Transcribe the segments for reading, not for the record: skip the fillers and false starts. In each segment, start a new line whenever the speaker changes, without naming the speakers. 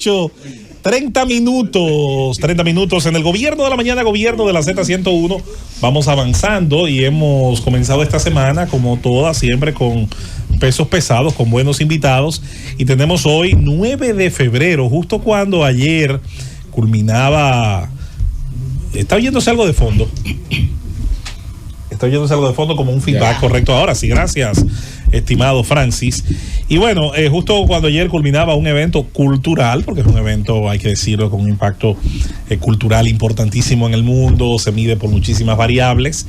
8, 30 minutos en el Gobierno de la Mañana, Gobierno de la Z101. Vamos avanzando y hemos comenzado esta semana, como toda, siempre con pesos pesados, con buenos invitados. Y tenemos hoy 9 de febrero, justo cuando ayer culminaba... ¿Está oyéndose algo de fondo? Está oyéndose algo de fondo como un feedback, correcto. Ahora sí, gracias, estimado Francis. Y bueno, justo cuando ayer culminaba un evento cultural, porque es un evento, hay que decirlo, con un impacto cultural importantísimo en el mundo, se mide por muchísimas variables,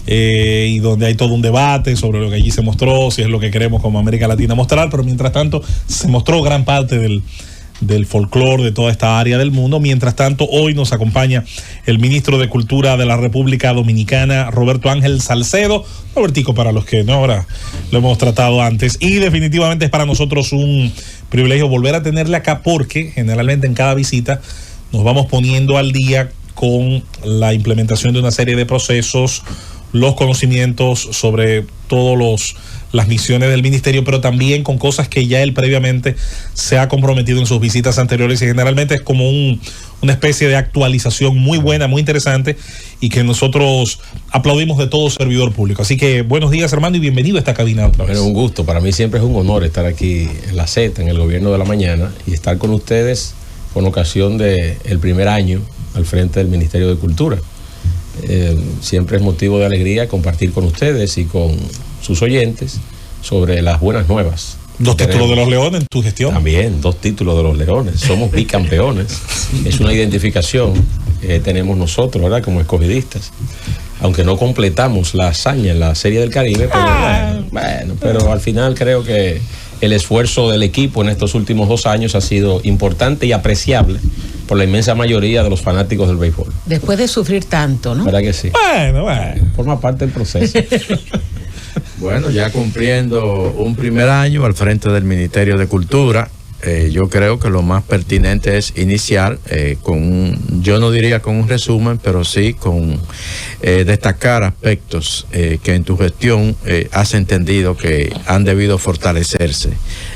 y donde hay todo un debate sobre lo que allí se mostró, si es lo que queremos como América Latina mostrar, pero mientras tanto se mostró gran parte del folclore de toda esta área del mundo. Mientras tanto, hoy nos acompaña el ministro de Cultura de la República Dominicana, Roberto Ángel Salcedo. Robertico, para los que no, ahora lo hemos tratado antes, y definitivamente es para nosotros un privilegio volver a tenerle acá, porque generalmente en cada visita nos vamos poniendo al día con la implementación de una serie de procesos, los conocimientos sobre todos las misiones del ministerio, pero también con cosas que ya él previamente se ha comprometido en sus visitas anteriores, y generalmente es como una especie de actualización muy buena, muy interesante, y que nosotros aplaudimos de todo servidor público. Así que buenos días, hermano, y bienvenido a esta cabina otra vez.
Bueno, un gusto, para mí siempre es un honor estar aquí en la Z, en el Gobierno de la Mañana, y estar con ustedes con ocasión del primer año al frente del Ministerio de Cultura. Siempre es motivo de alegría compartir con ustedes y con sus oyentes sobre las buenas nuevas.
2 títulos de los Leones en tu gestión.
También 2 títulos de los Leones. Somos bicampeones. Es una identificación que tenemos nosotros, ¿verdad?, como escogidistas. Aunque no completamos la hazaña en la Serie del Caribe, pero pero al final creo que el esfuerzo del equipo en estos últimos 2 años ha sido importante y apreciable por la inmensa mayoría de los fanáticos del béisbol.
Después de sufrir tanto, ¿no?
¿Verdad que sí?
Bueno.
Forma parte del proceso.
Bueno, ya cumpliendo un primer año al frente del Ministerio de Cultura, yo creo que lo más pertinente es iniciar yo no diría con un resumen, pero sí con destacar aspectos que en tu gestión has entendido que han debido fortalecerse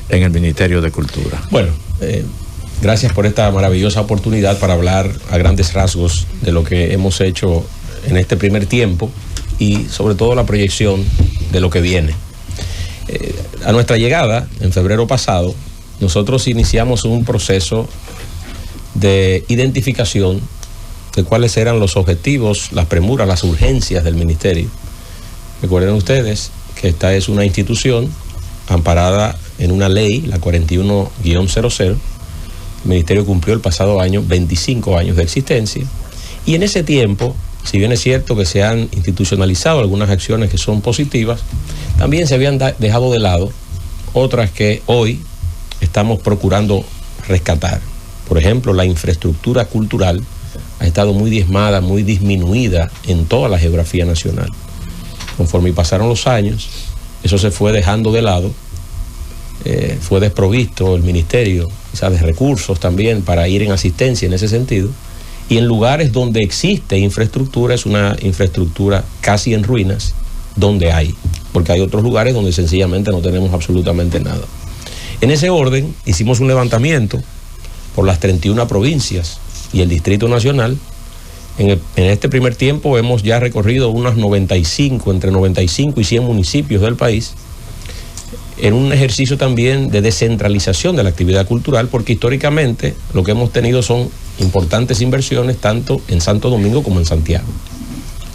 en el Ministerio de Cultura.
Bueno, gracias por esta maravillosa oportunidad para hablar a grandes rasgos de lo que hemos hecho en este primer tiempo y sobre todo la proyección de lo que viene. A nuestra llegada, en febrero pasado, nosotros iniciamos un proceso de identificación de cuáles eran los objetivos, las premuras, las urgencias del ministerio. Recuerden ustedes que esta es una institución amparada en una ley, la 41-00. El ministerio cumplió el pasado año 25 años de existencia, y en ese tiempo, si bien es cierto que se han institucionalizado algunas acciones que son positivas, también se habían dejado de lado otras que hoy estamos procurando rescatar. Por ejemplo, la infraestructura cultural ha estado muy diezmada, muy disminuida en toda la geografía nacional. Conforme pasaron los años, eso se fue dejando de lado, fue desprovisto el ministerio, quizás de recursos también para ir en asistencia en ese sentido, y en lugares donde existe infraestructura, es una infraestructura casi en ruinas, donde hay, porque hay otros lugares donde sencillamente no tenemos absolutamente nada. En ese orden, hicimos un levantamiento por las 31 provincias y el Distrito Nacional. En este primer tiempo hemos ya recorrido entre 95 y 100 municipios del país, en un ejercicio también de descentralización de la actividad cultural, porque históricamente lo que hemos tenido son importantes inversiones tanto en Santo Domingo como en Santiago.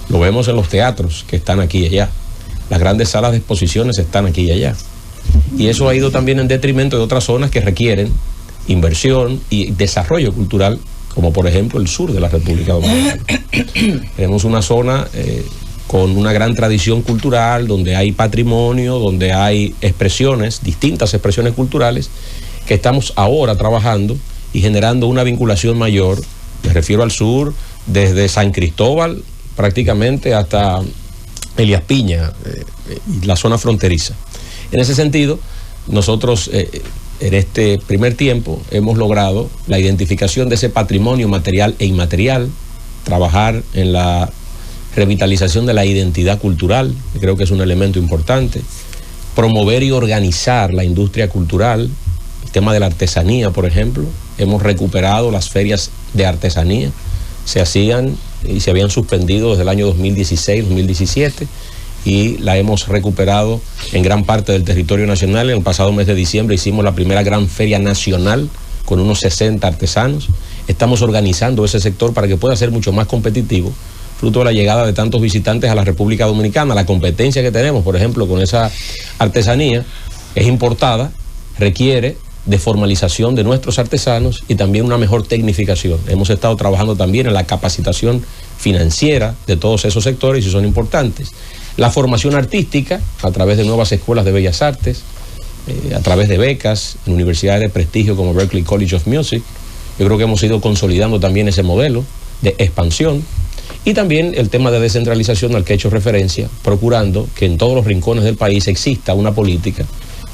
Lo vemos en los teatros que están aquí y allá. Las grandes salas de exposiciones están aquí y allá. Y eso ha ido también en detrimento de otras zonas que requieren inversión y desarrollo cultural, como por ejemplo el sur de la República Dominicana. Tenemos una zona con una gran tradición cultural, donde hay patrimonio, donde hay distintas expresiones culturales, que estamos ahora trabajando y generando una vinculación mayor. Me refiero al sur, desde San Cristóbal prácticamente hasta Elías Piña y la zona fronteriza. En ese sentido, nosotros en este primer tiempo hemos logrado la identificación de ese patrimonio material e inmaterial, trabajar en la revitalización de la identidad cultural, que creo que es un elemento importante, promover y organizar la industria cultural, el tema de la artesanía, por ejemplo, hemos recuperado las ferias de artesanía. Se hacían y se habían suspendido desde el año 2016, 2017, y la hemos recuperado en gran parte del territorio nacional. En el pasado mes de diciembre hicimos la primera gran feria nacional con unos 60 artesanos. Estamos organizando ese sector para que pueda ser mucho más competitivo, fruto de la llegada de tantos visitantes a la República Dominicana. La competencia que tenemos, por ejemplo, con esa artesanía es importada, requiere de formalización de nuestros artesanos y también una mejor tecnificación. Hemos estado trabajando también en la capacitación financiera de todos esos sectores y son importantes. La formación artística a través de nuevas escuelas de bellas artes, a través de becas en universidades de prestigio como Berklee College of Music. Yo creo que hemos ido consolidando también ese modelo de expansión y también el tema de descentralización al que he hecho referencia, procurando que en todos los rincones del país exista una política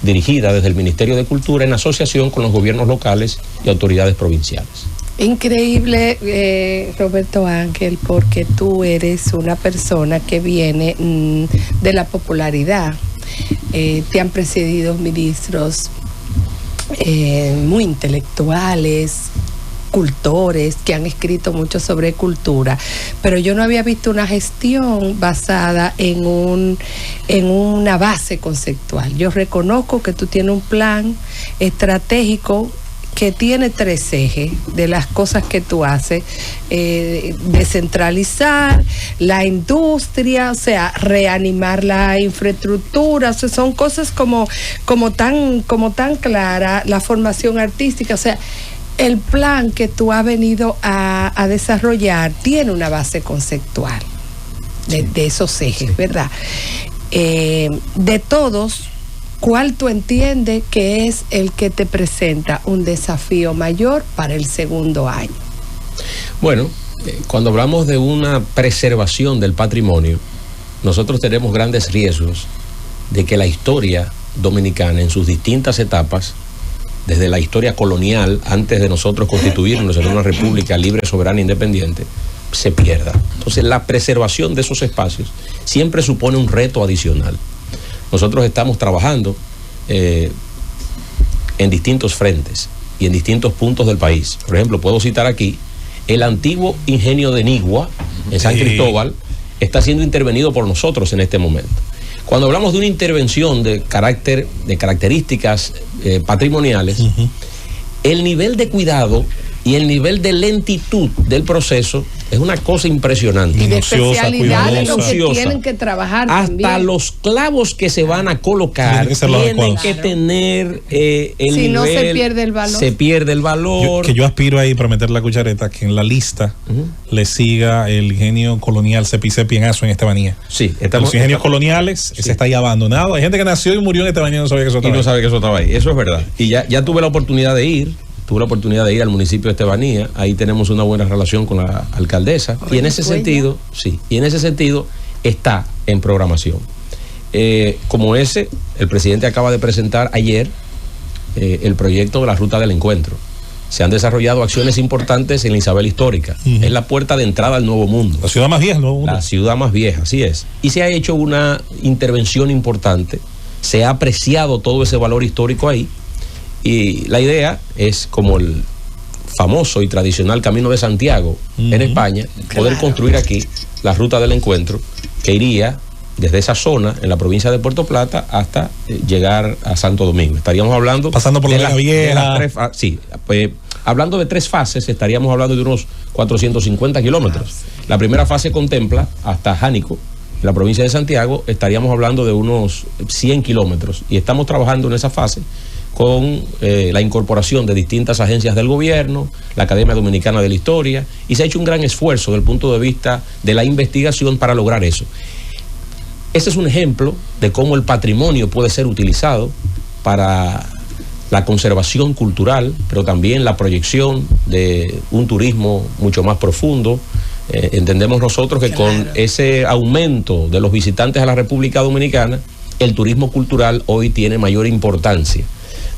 dirigida desde el Ministerio de Cultura en asociación con los gobiernos locales y autoridades provinciales.
Increíble, Roberto Ángel, porque tú eres una persona que viene de la popularidad. Te han precedido ministros muy intelectuales, cultores, que han escrito mucho sobre cultura, pero yo no había visto una gestión basada en una base conceptual. Yo reconozco que tú tienes un plan estratégico que tiene 3 ejes de las cosas que tú haces: descentralizar la industria, o sea, reanimar la infraestructura, o sea, son cosas como tan clara, la formación artística, o sea, el plan que tú has venido a desarrollar tiene una base conceptual de esos ejes, ¿verdad? De todos, ¿cuál tú entiendes que es el que te presenta un desafío mayor para el segundo año?
Bueno, cuando hablamos de una preservación del patrimonio, nosotros tenemos grandes riesgos de que la historia dominicana en sus distintas etapas, desde la historia colonial, antes de nosotros constituirnos en una república libre, soberana e independiente, se pierda. Entonces, la preservación de esos espacios siempre supone un reto adicional. Nosotros estamos trabajando en distintos frentes y en distintos puntos del país. Por ejemplo, puedo citar aquí el antiguo ingenio de Nigua, en San Cristóbal, está siendo intervenido por nosotros en este momento. Cuando hablamos de una intervención de características patrimoniales, el nivel de cuidado y el nivel de lentitud del proceso es una cosa impresionante.
Y de especialidades que tienen que trabajar
hasta
también.
Los clavos que se van a colocar tienen que tener el
si
nivel.
no se pierde el valor.
Se pierde el valor.
Yo aspiro ahí para meter la cuchareta, que en la lista le siga el ingenio colonial Cepi en Aso, en Estebanía.
Sí,
los ingenios coloniales, ese está ahí abandonado. Hay gente que nació y murió en Estebanía y no sabía que eso estaba ahí.
Y no sabe que eso estaba ahí. Eso es verdad. Y ya tuve la oportunidad de ir. Tuve la oportunidad de ir al municipio de Estebanía, ahí tenemos una buena relación con la alcaldesa, y en ese sentido, está en programación. Como ese, el presidente acaba de presentar ayer el proyecto de la Ruta del Encuentro. Se han desarrollado acciones importantes en la Isabel Histórica. Es la puerta de entrada al Nuevo Mundo.
La ciudad más vieja, ¿no?
La ciudad más vieja, así es. Y se ha hecho una intervención importante, se ha apreciado todo ese valor histórico ahí. Y la idea es, como el famoso y tradicional Camino de Santiago en España, poder construir aquí la Ruta del Encuentro, que iría desde esa zona en la provincia de Puerto Plata hasta llegar a Santo Domingo. Estaríamos hablando
pasando por la Vieja.
Hablando de 3 fases, estaríamos hablando de unos 450 kilómetros. La primera fase contempla hasta Jánico, en la provincia de Santiago. Estaríamos hablando de unos 100 kilómetros y estamos trabajando en esa fase con la incorporación de distintas agencias del gobierno, la Academia Dominicana de la Historia, y se ha hecho un gran esfuerzo desde el punto de vista de la investigación para lograr eso. Ese es un ejemplo de cómo el patrimonio puede ser utilizado para la conservación cultural, pero también la proyección de un turismo mucho más profundo. Entendemos nosotros que con ese aumento de los visitantes a la República Dominicana, el turismo cultural hoy tiene mayor importancia.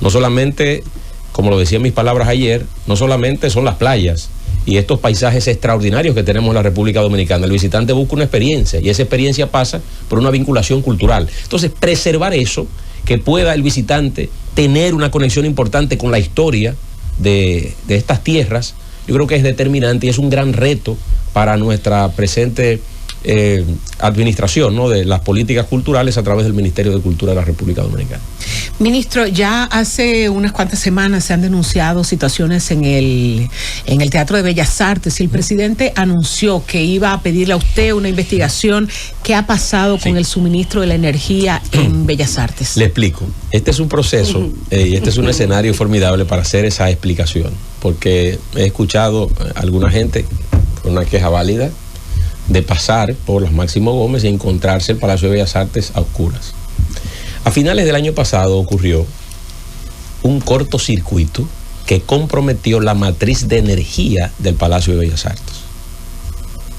No solamente, como lo decía en mis palabras ayer, no solamente son las playas y estos paisajes extraordinarios que tenemos en la República Dominicana. El visitante busca una experiencia y esa experiencia pasa por una vinculación cultural. Entonces, preservar eso, que pueda el visitante tener una conexión importante con la historia de estas tierras, yo creo que es determinante y es un gran reto para nuestra presente administración, ¿no?, de las políticas culturales a través del Ministerio de Cultura de la República Dominicana.
Ministro, ya hace unas cuantas semanas se han denunciado situaciones en el Teatro de Bellas Artes y el presidente anunció que iba a pedirle a usted una investigación. ¿Qué ha pasado con el suministro de la energía en Bellas Artes?
Le explico. Este es un proceso y este es un escenario formidable para hacer esa explicación, porque he escuchado a alguna gente con una queja válida de pasar por los Máximo Gómez y encontrarse el Palacio de Bellas Artes a oscuras. A finales del año pasado ocurrió un cortocircuito que comprometió la matriz de energía del Palacio de Bellas Artes.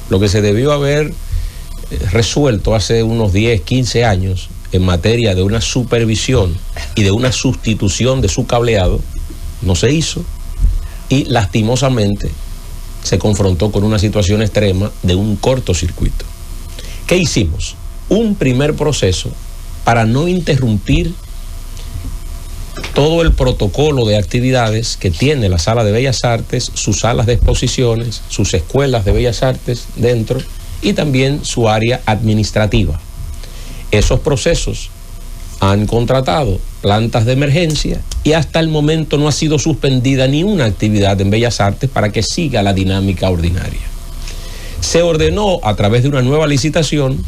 Lo que se debió haber resuelto hace unos 10, 15 años en materia de una supervisión y de una sustitución de su cableado no se hizo, y lastimosamente se confrontó con una situación extrema de un cortocircuito. ¿Qué hicimos? Un primer proceso para no interrumpir todo el protocolo de actividades que tiene la Sala de Bellas Artes, sus salas de exposiciones, sus escuelas de Bellas Artes dentro y también su área administrativa. Esos procesos han contratado plantas de emergencia y hasta el momento no ha sido suspendida ni una actividad en Bellas Artes para que siga la dinámica ordinaria. Se ordenó a través de una nueva licitación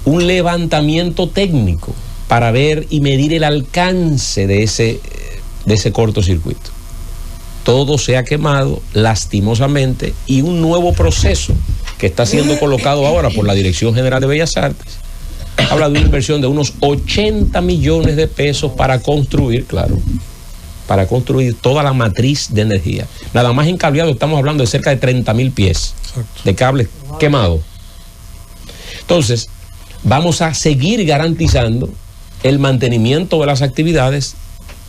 un levantamiento técnico para ver y medir el alcance de ese cortocircuito. Todo se ha quemado lastimosamente y un nuevo proceso que está siendo colocado ahora por la Dirección General de Bellas Artes habla de una inversión de unos 80 millones de pesos para construir, para construir toda la matriz de energía. Nada más en cableado estamos hablando de cerca de 30.000 pies de cables quemados. Entonces, vamos a seguir garantizando el mantenimiento de las actividades,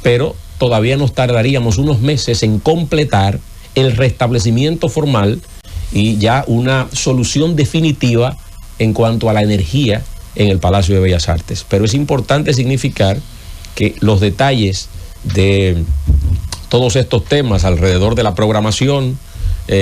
pero todavía nos tardaríamos unos meses en completar el restablecimiento formal y ya una solución definitiva en cuanto a la energía en el Palacio de Bellas Artes. Pero es importante significar que los detalles de todos estos temas alrededor de la programación,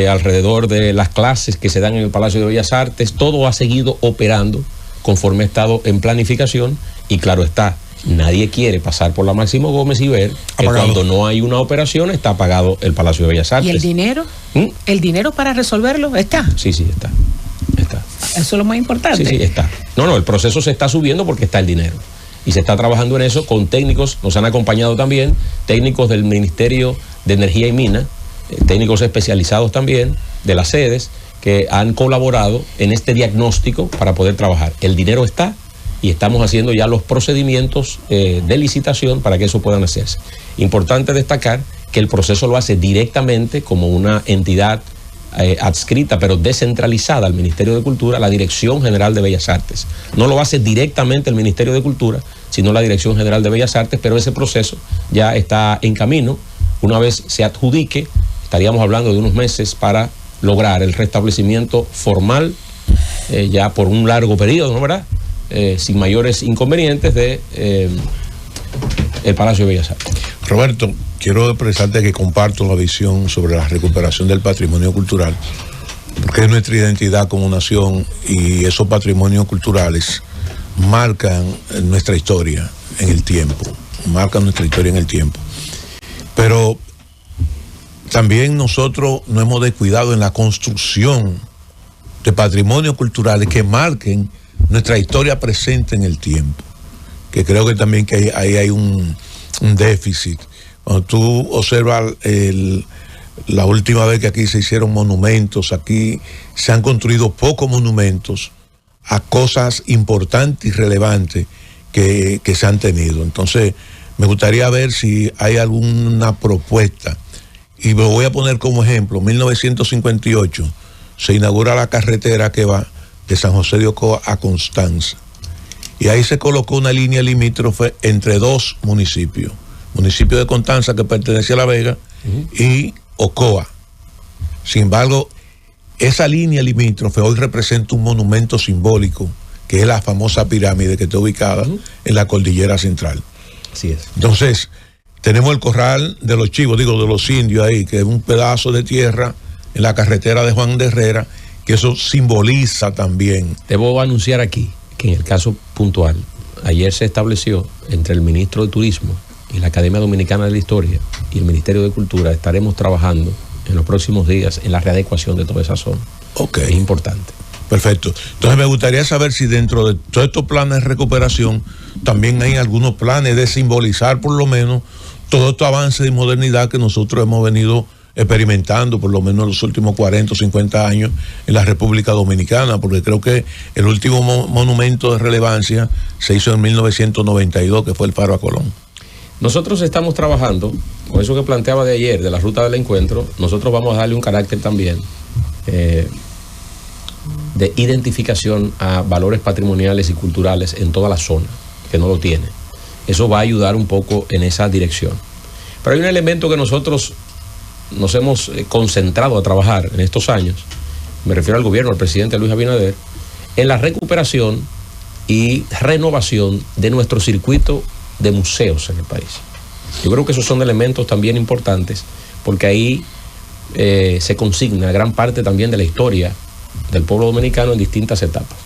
alrededor de las clases que se dan en el Palacio de Bellas Artes, todo ha seguido operando conforme ha estado en planificación y claro está, nadie quiere pasar por la Máximo Gómez y ver que cuando no hay una operación está apagado el Palacio de Bellas Artes.
¿Y el dinero? ¿El dinero para resolverlo está?
Sí, está.
Eso es lo más importante.
Sí, está. No, el proceso se está subiendo porque está el dinero. Y se está trabajando en eso con técnicos, nos han acompañado también, técnicos del Ministerio de Energía y Minas, técnicos especializados también de las sedes, que han colaborado en este diagnóstico para poder trabajar. El dinero está y estamos haciendo ya los procedimientos de licitación para que eso puedan hacerse. Importante destacar que el proceso lo hace directamente como una entidad adscrita pero descentralizada al Ministerio de Cultura, la Dirección General de Bellas Artes. No lo hace directamente el Ministerio de Cultura, sino la Dirección General de Bellas Artes, pero ese proceso ya está en camino. Una vez se adjudique, estaríamos hablando de unos meses para lograr el restablecimiento formal ya por un largo periodo, ¿no, verdad? Sin mayores inconvenientes de el Palacio de Bellas Artes.
Roberto, quiero expresarte que comparto la visión sobre la recuperación del patrimonio cultural, porque es nuestra identidad como nación y esos patrimonios culturales marcan nuestra historia en el tiempo, Pero también nosotros no hemos descuidado en la construcción de patrimonios culturales que marquen nuestra historia presente en el tiempo, que creo que también que ahí hay un déficit. Cuando tú observas la última vez que aquí se hicieron monumentos, aquí se han construido pocos monumentos a cosas importantes y relevantes que se han tenido. Entonces, me gustaría ver si hay alguna propuesta. Y lo voy a poner como ejemplo. 1958 se inaugura la carretera que va de San José de Ocoa a Constanza. Y ahí se colocó una línea limítrofe entre dos municipios. Municipio de Constanza, que pertenece a La Vega, y Ocoa. Sin embargo, esa línea limítrofe hoy representa un monumento simbólico, que es la famosa pirámide que está ubicada en la cordillera central.
Así es.
Entonces, tenemos el corral de los chivos, digo, de los indios ahí, que es un pedazo de tierra en la carretera de Juan de Herrera, que eso simboliza también.
Debo anunciar aquí que en el caso puntual, ayer se estableció entre el ministro de Turismo y la Academia Dominicana de la Historia y el Ministerio de Cultura, estaremos trabajando en los próximos días en la readecuación de toda esa zona.
Ok.
Es importante.
Perfecto. Entonces me gustaría saber si dentro de todos estos planes de recuperación también hay algunos planes de simbolizar por lo menos todo este avance de modernidad que nosotros hemos venido experimentando por lo menos en los últimos 40 o 50 años en la República Dominicana, porque creo que el último monumento de relevancia se hizo en 1992, que fue el Faro a Colón.
Nosotros estamos trabajando con eso que planteaba de ayer, de la ruta del encuentro. Nosotros vamos a darle un carácter también de identificación a valores patrimoniales y culturales en toda la zona, que no lo tiene. Eso va a ayudar un poco en esa dirección. Pero hay un elemento que nosotros nos hemos concentrado a trabajar en estos años, me refiero al gobierno, al presidente Luis Abinader, en la recuperación y renovación de nuestro circuito de museos en el país. Yo creo que esos son elementos también importantes, porque ahí se consigna gran parte también de la historia del pueblo dominicano en distintas etapas.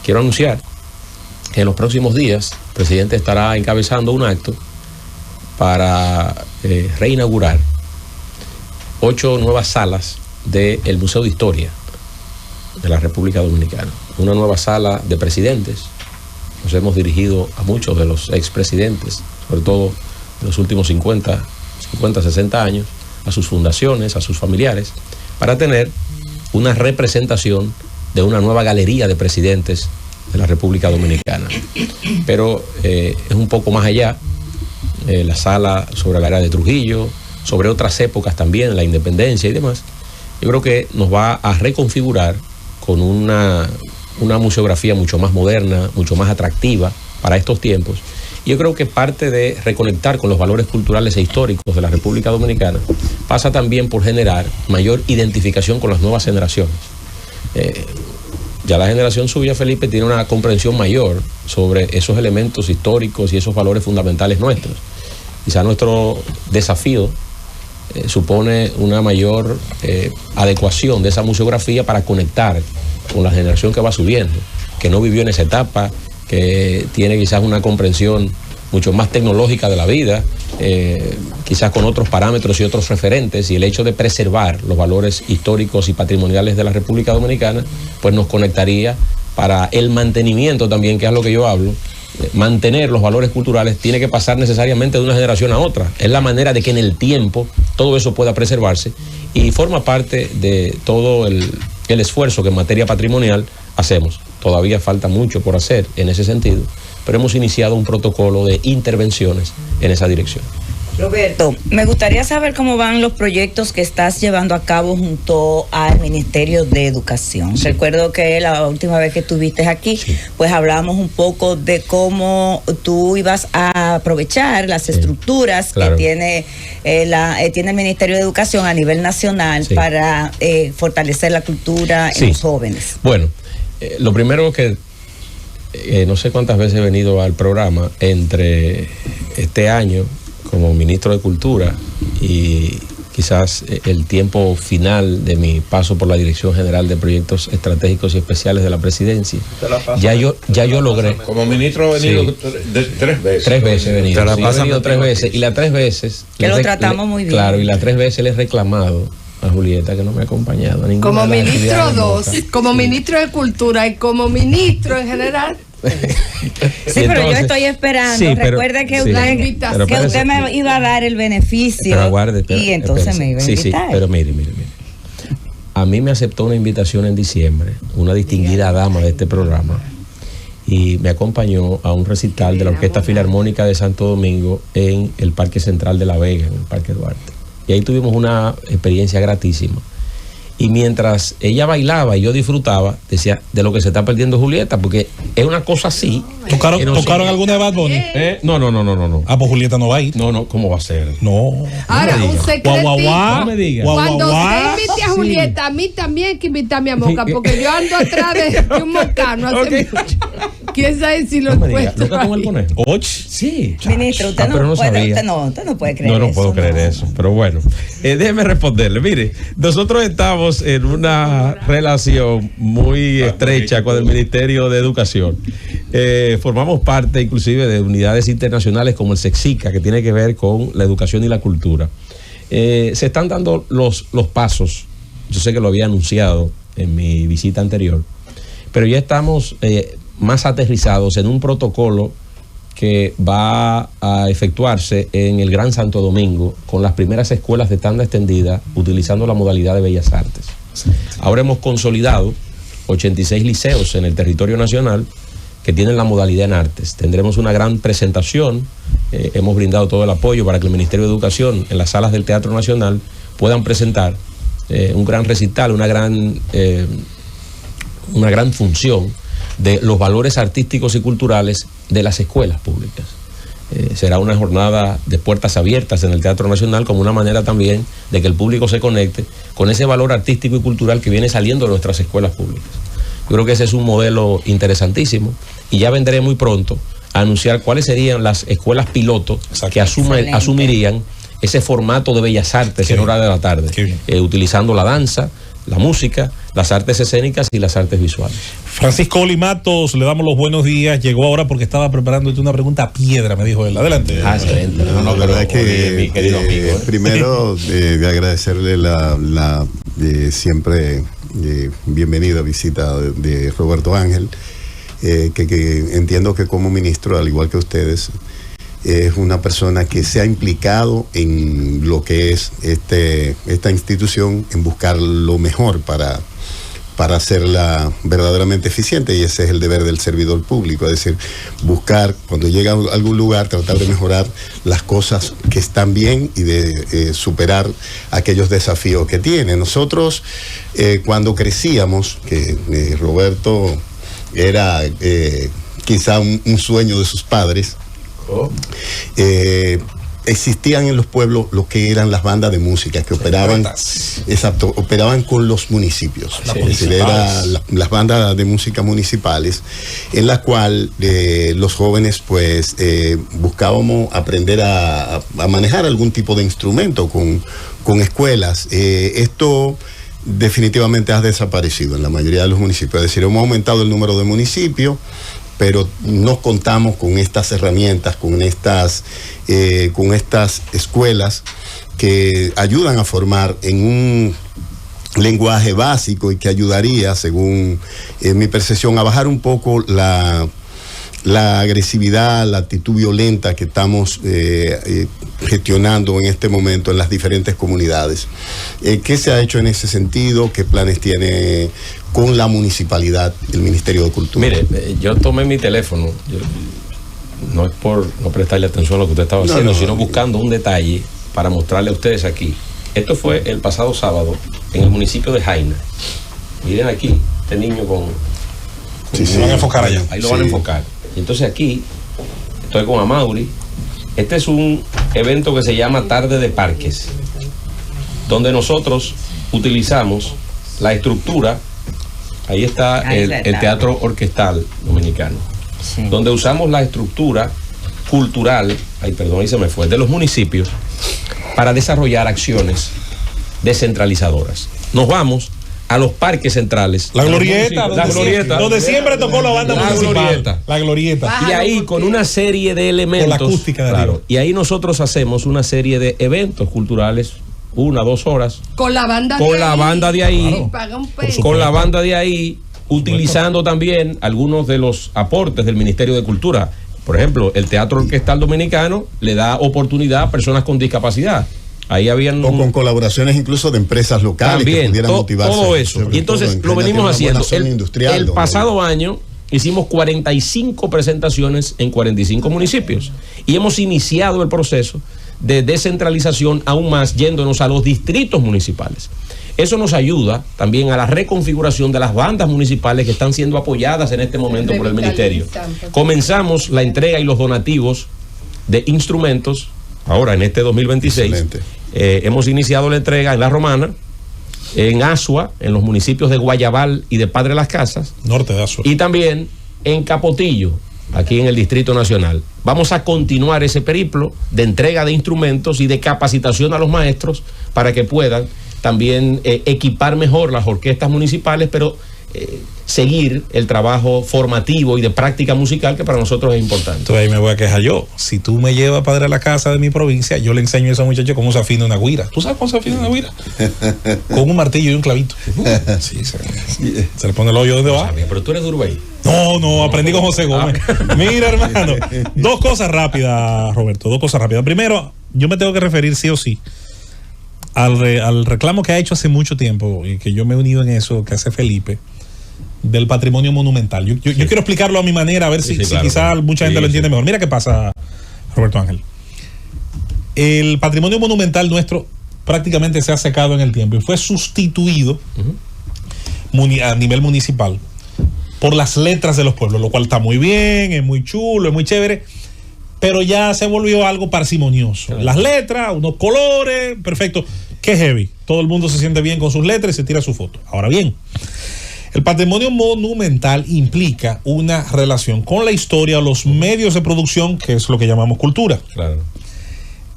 Quiero anunciar que en los próximos días el presidente estará encabezando un acto para reinaugurar 8 nuevas salas del Museo de Historia de la República Dominicana. Una nueva sala de presidentes. Nos hemos dirigido a muchos de los expresidentes, sobre todo en los últimos 50, 60 años, a sus fundaciones, a sus familiares, para tener una representación de una nueva galería de presidentes de la República Dominicana. Pero es un poco más allá, la sala sobre la era de Trujillo, sobre otras épocas también, la independencia y demás. Yo creo que nos va a reconfigurar con una museografía mucho más moderna, mucho más atractiva para estos tiempos. Y yo creo que parte de reconectar con los valores culturales e históricos de la República Dominicana pasa también por generar mayor identificación con las nuevas generaciones. Ya la generación suya, Felipe, tiene una comprensión mayor sobre esos elementos históricos y esos valores fundamentales nuestros. Quizá nuestro desafío supone una mayor adecuación de esa museografía para conectar con la generación que va subiendo, que no vivió en esa etapa, que tiene quizás una comprensión mucho más tecnológica de la vida, quizás con otros parámetros y otros referentes, y el hecho de preservar los valores históricos y patrimoniales de la República Dominicana, pues nos conectaría para el mantenimiento también, que es lo que yo hablo. Mantener los valores culturales tiene que pasar necesariamente de una generación a otra. Es la manera de que en el tiempo todo eso pueda preservarse y forma parte de todo el esfuerzo que en materia patrimonial hacemos. Todavía falta mucho por hacer en ese sentido, pero hemos iniciado un protocolo de intervenciones en esa dirección.
Roberto, me gustaría saber cómo van los proyectos que estás llevando a cabo junto al Ministerio de Educación. Sí. Recuerdo que la última vez que estuviste aquí, sí, pues hablábamos un poco de cómo tú ibas a aprovechar las estructuras, claro, que tiene el Ministerio de Educación a nivel nacional, sí, para fortalecer la cultura, sí, en los jóvenes.
Bueno, lo primero que no sé cuántas veces he venido al programa entre este año como ministro de Cultura y quizás el tiempo final de mi paso por la Dirección General de Proyectos Estratégicos y Especiales de la Presidencia. Ya yo logré.
Como ministro he venido, sí, 3 veces.
3 veces he venido. Sí, he venido 3 veces. Y las 3 veces.
Que lo tratamos muy bien.
Claro, y las 3 veces le he reclamado a Julieta que no me ha acompañado a ninguna.
Como ministro 2, como ministro de Cultura y como ministro en general.
Sí, pero yo estoy esperando. Sí, recuerde que, sí, usted me iba a dar el beneficio, pero aguarde, y entonces me iba a invitar.
Pero mire. A mí me aceptó una invitación en diciembre, una distinguida dama de este programa, y me acompañó a un recital de la Orquesta Filarmónica de Santo Domingo en el Parque Central de La Vega, en el Parque Duarte. Y ahí tuvimos una experiencia gratísima. Y mientras ella bailaba y yo disfrutaba, decía, de lo que se está perdiendo Julieta, porque es una cosa así.
¿Tocaron alguna de Bad Bunny?
No.
Ah, pues Julieta no va a ir.
No, ¿cómo va a ser?
No.
Ahora, un secretito.
No me diga.
Cuando usted invite a Julieta, a mí también hay que invitarme a Moca, porque yo ando atrás de un mocano hace mucho. ¿Quién sabe si lo
No me diga,
encuentro
¿loca con el
ahí?
conejo?
Och.
Sí.
Ministro, usted,
pero
no puede,
sabía.
usted no puede creer
No,
eso.
no puedo creer eso. Pero bueno, déjeme responderle. Mire, nosotros estamos en una relación muy estrecha con el Ministerio de Educación. Formamos parte inclusive de unidades internacionales como el SEXICA, que tiene que ver con la educación y la cultura. Se están dando los pasos. Yo sé que lo había anunciado en mi visita anterior, pero ya estamos más aterrizados en un protocolo que va a efectuarse en el Gran Santo Domingo con las primeras escuelas de tanda extendida utilizando la modalidad de Bellas Artes. Ahora hemos consolidado 86 liceos en el territorio nacional que tienen la modalidad en artes. Tendremos una gran presentación, hemos brindado todo el apoyo para que el Ministerio de Educación en las salas del Teatro Nacional puedan presentar un gran recital, una gran función de los valores artísticos y culturales de las escuelas públicas. Será una jornada de puertas abiertas en el Teatro Nacional como una manera también de que el público se conecte con ese valor artístico y cultural que viene saliendo de nuestras escuelas públicas. Yo creo que ese es un modelo interesantísimo y ya vendré muy pronto a anunciar cuáles serían las escuelas piloto que asumirían ese formato de bellas artes en hora de la tarde, utilizando la danza, la música, las artes escénicas y las artes visuales.
Francisco Olimatos, le damos los buenos días. Llegó ahora porque estaba preparándote una pregunta a piedra, me dijo él. Adelante.
Excelente.
No, la verdad es que
mi querido amigo,
primero de agradecerle la siempre bienvenida visita de Roberto Ángel, que entiendo que como ministro, al igual que ustedes, es una persona que se ha implicado en lo que es esta institución, en buscar lo mejor para hacerla verdaderamente eficiente, y ese es el deber del servidor público, es decir, buscar cuando llega a algún lugar, tratar de mejorar las cosas que están bien y de superar aquellos desafíos que tiene. Nosotros cuando crecíamos, que Roberto era quizá un sueño de sus padres, existían en los pueblos lo que eran las bandas de música que operaban, operaban con los municipios, es decir, eran las bandas de música municipales, en la cual los jóvenes pues buscábamos aprender a manejar algún tipo de instrumento con escuelas. Esto definitivamente ha desaparecido en la mayoría de los municipios, es decir, hemos aumentado el número de municipios, pero no contamos con estas herramientas, con estas escuelas que ayudan a formar en un lenguaje básico y que ayudaría, según mi percepción, a bajar un poco la agresividad, la actitud violenta que estamos gestionando en este momento en las diferentes comunidades. ¿Qué se ha hecho en ese sentido? ¿Qué planes tiene con la municipalidad, el Ministerio de Cultura?
Mire, yo tomé mi teléfono, no es por no prestarle atención a lo que usted estaba haciendo, sino buscando un detalle para mostrarle a ustedes aquí. Esto fue el pasado sábado en el municipio de Jaina. Miren aquí, este niño con
lo van a enfocar allá.
Ahí lo van a enfocar. Y entonces aquí estoy con Amaury. Este es un evento que se llama Tarde de Parques, donde nosotros utilizamos la estructura. Ahí está el Teatro Orquestal Dominicano, donde usamos la estructura cultural, ahí se me fue, de los municipios para desarrollar acciones descentralizadoras. Nos vamos a los parques centrales.
La glorieta, donde siempre tocó la banda municipal. La glorieta.
Y ahí con una serie de elementos.
Con la acústica de arriba.
Y ahí nosotros hacemos una serie de eventos culturales, 1 o 2 horas.
Con la banda
de ahí.
Claro.
Con la banda de ahí, utilizando también algunos de los aportes del Ministerio de Cultura. Por ejemplo, el Teatro Orquestal Dominicano le da oportunidad a personas con discapacidad. Ahí habían
o con colaboraciones incluso de empresas locales
también,
que pudieran motivarse.
Todo eso. Y entonces lo venimos haciendo. El pasado año hicimos 45 presentaciones en 45 municipios y hemos iniciado el proceso de descentralización aún más yéndonos a los distritos municipales. Eso nos ayuda también a la reconfiguración de las bandas municipales que están siendo apoyadas en este momento por el Ministerio. Comenzamos la entrega y los donativos de instrumentos ahora en este 2026. Hemos iniciado la entrega en La Romana, en Asua, en los municipios de Guayabal y de Padre Las Casas.
Norte de Asua.
Y también en Capotillo, aquí en el Distrito Nacional. Vamos a continuar ese periplo de entrega de instrumentos y de capacitación a los maestros para que puedan también equipar mejor las orquestas municipales, pero seguir el trabajo formativo y de práctica musical que para nosotros es importante.
Entonces ahí me voy a quejar yo. Si tú me llevas, padre, a la casa de mi provincia, yo le enseño a esos muchachos cómo se afina una güira. ¿Tú sabes cómo se afina una güira? Con un martillo y un clavito. Sí, se le pone el hoyo donde va.
Pero tú eres de Uruguay.
No, aprendí con José Gómez. Mira, hermano, dos cosas rápidas, Roberto, dos cosas rápidas. Primero, yo me tengo que referir sí o sí al reclamo que ha hecho hace mucho tiempo y que yo me he unido en eso, que hace Felipe, del patrimonio monumental. Yo quiero explicarlo a mi manera, a ver si
claro,
quizá mucha gente lo entiende mejor. Mira qué pasa, Roberto Ángel. El patrimonio monumental nuestro prácticamente se ha secado en el tiempo y fue sustituido a nivel municipal por las letras de los pueblos, lo cual está muy bien, es muy chulo, es muy chévere, pero ya se volvió algo parsimonioso. Las letras, unos colores, perfecto. Qué heavy. Todo el mundo se siente bien con sus letras y se tira su foto. Ahora bien, el patrimonio monumental implica una relación con la historia, los medios de producción, que es lo que llamamos cultura.
Claro.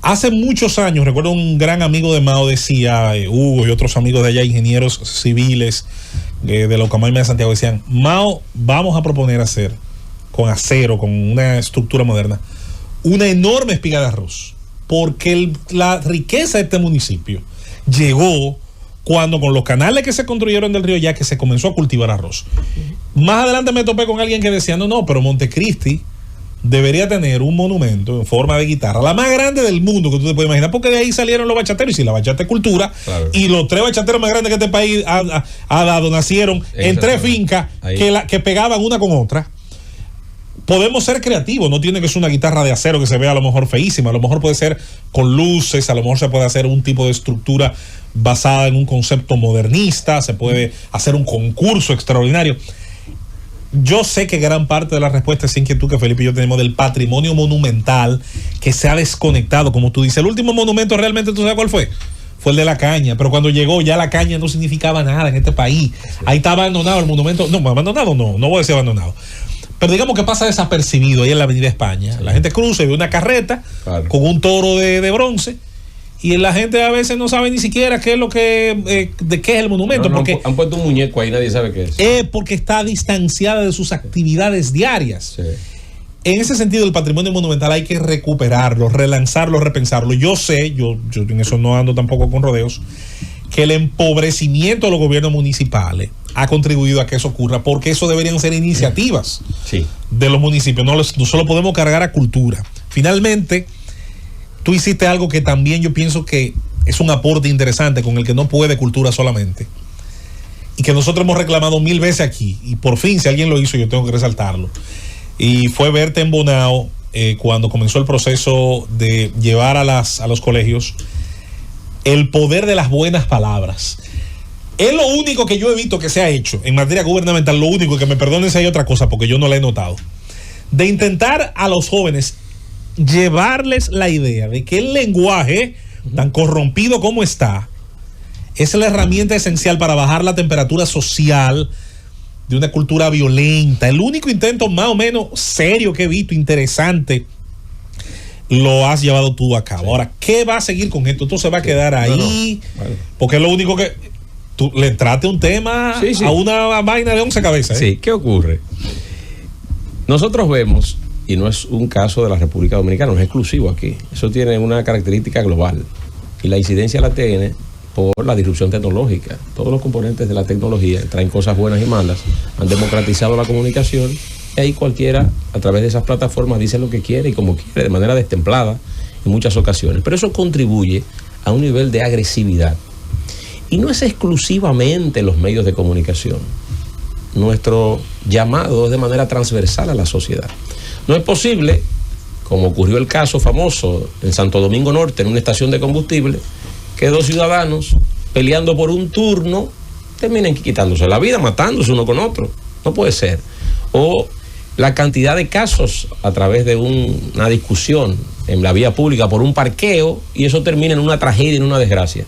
Hace muchos años, recuerdo un gran amigo de Mao decía, Hugo y otros amigos de allá, ingenieros civiles de la Ucamaima de Santiago, decían, Mao, vamos a proponer hacer con acero, con una estructura moderna, una enorme espiga de arroz, porque la riqueza de este municipio llegó cuando con los canales que se construyeron del río ya que se comenzó a cultivar arroz. Más adelante me topé con alguien que decía, no, pero Montecristi debería tener un monumento en forma de guitarra, la más grande del mundo que tú te puedes imaginar, porque de ahí salieron los bachateros, y si la bachata es cultura, claro. Y los 3 bachateros más grandes que este país ha dado nacieron en 3 fincas que pegaban una con otra. Podemos ser creativos, no tiene que ser una guitarra de acero que se vea a lo mejor feísima, a lo mejor puede ser con luces, a lo mejor se puede hacer un tipo de estructura basada en un concepto modernista, se puede hacer un concurso extraordinario. Yo sé que gran parte de la respuesta es inquietud que Felipe y yo tenemos del patrimonio monumental que se ha desconectado, como tú dices. El último monumento realmente, ¿tú sabes cuál fue? Fue el de la caña, pero cuando llegó ya la caña no significaba nada en este país. Ahí está abandonado el monumento, no voy a decir abandonado. Pero digamos que pasa desapercibido ahí en la Avenida España. La gente cruza y ve una carreta con un toro de bronce y la gente a veces no sabe ni siquiera qué es lo que de qué es el monumento. Porque
han puesto un muñeco ahí, nadie sabe qué es.
Porque está distanciada de sus actividades diarias.
Sí.
En ese sentido, el patrimonio monumental hay que recuperarlo, relanzarlo, repensarlo. Yo sé, yo en eso no ando tampoco con rodeos, que el empobrecimiento de los gobiernos municipales ha contribuido a que eso ocurra, porque eso deberían ser iniciativas de los municipios, no solo podemos cargar a cultura. Finalmente, tú hiciste algo que también yo pienso que es un aporte interesante con el que no puede cultura solamente, y que nosotros hemos reclamado 1000 veces aquí, y por fin si alguien lo hizo yo tengo que resaltarlo, y fue verte en Bonao cuando comenzó el proceso de llevar a los colegios el poder de las buenas palabras. Es lo único que yo he visto que se ha hecho en materia gubernamental, lo único, que me perdonen si hay otra cosa porque yo no la he notado, de intentar a los jóvenes llevarles la idea de que el lenguaje, tan corrompido como está, es la herramienta esencial para bajar la temperatura social de una cultura violenta. El único intento más o menos serio que he visto, interesante, lo has llevado tú a cabo. Ahora, ¿qué va a seguir con esto? ¿Tú se va a quedar ahí? Vale. Porque es lo único que... Tú le trate un tema a una vaina de 11 cabezas.
Sí, ¿qué ocurre? Nosotros vemos, y no es un caso de la República Dominicana, no es exclusivo aquí. Eso tiene una característica global. Y la incidencia la tiene por la disrupción tecnológica. Todos los componentes de la tecnología traen cosas buenas y malas, han democratizado la comunicación, y ahí cualquiera, a través de esas plataformas, dice lo que quiere y como quiere, de manera destemplada en muchas ocasiones. Pero eso contribuye a un nivel de agresividad. Y no es exclusivamente los medios de comunicación. Nuestro llamado es de manera transversal a la sociedad. No es posible, como ocurrió el caso famoso en Santo Domingo Norte, en una estación de combustible, que 2 ciudadanos peleando por un turno terminen quitándose la vida, matándose uno con otro. No puede ser. O la cantidad de casos a través de una discusión en la vía pública por un parqueo y eso termina en una tragedia, en una desgracia.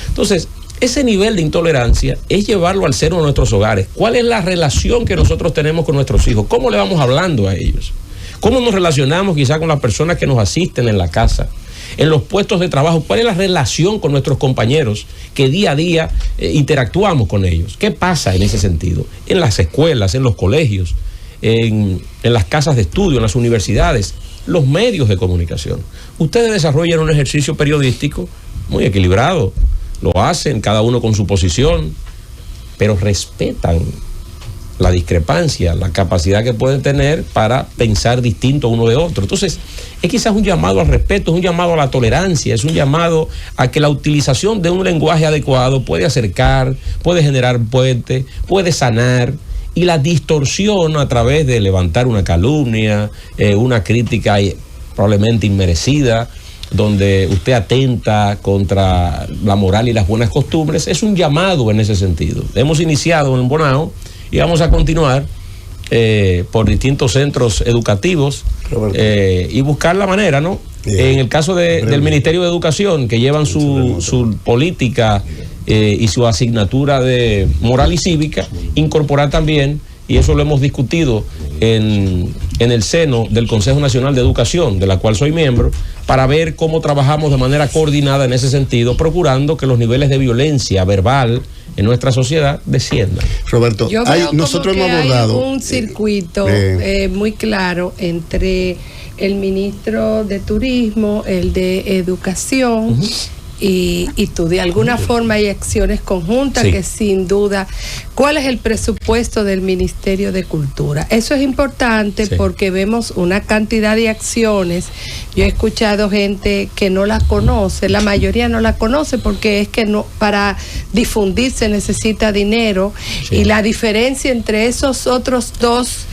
Entonces, ese nivel de intolerancia es llevarlo al seno de nuestros hogares. ¿Cuál es la relación que nosotros tenemos con nuestros hijos? ¿Cómo le vamos hablando a ellos? ¿Cómo nos relacionamos quizá con las personas que nos asisten en la casa, en los puestos de trabajo? ¿Cuál es la relación con nuestros compañeros que día a día interactuamos con ellos? ¿Qué pasa en ese sentido? En las escuelas, en los colegios, en las casas de estudio, en las universidades, los medios de comunicación. Ustedes desarrollan un ejercicio periodístico muy equilibrado. Lo hacen, cada uno con su posición, pero respetan la discrepancia, la capacidad que pueden tener para pensar distinto uno de otro. Entonces, es quizás un llamado al respeto, es un llamado a la tolerancia, es un llamado a que la utilización de un lenguaje adecuado puede acercar, puede generar puentes, puede sanar, y la distorsión a través de levantar una calumnia, una crítica probablemente inmerecida, donde usted atenta contra la moral y las buenas costumbres, es un llamado en ese sentido. Hemos iniciado en Bonao y vamos a continuar por distintos centros educativos y buscar la manera, ¿no? En el caso del Ministerio de Educación, que llevan su política y su asignatura de moral y cívica, incorporar también, y eso lo hemos discutido en el seno del Consejo Nacional de Educación, de la cual soy miembro, para ver cómo trabajamos de manera coordinada en ese sentido, procurando que los niveles de violencia verbal en nuestra sociedad desciendan.
Roberto, nosotros hemos abordado
un circuito muy claro entre el ministro de Turismo, el de Educación, y tú. De alguna forma hay acciones conjuntas que sin duda. ¿Cuál es el presupuesto del Ministerio de Cultura? Eso es importante porque vemos una cantidad de acciones. Yo he escuchado gente que no la conoce, la mayoría no la conoce porque es que no, para difundirse necesita dinero, y la diferencia entre esos otros dos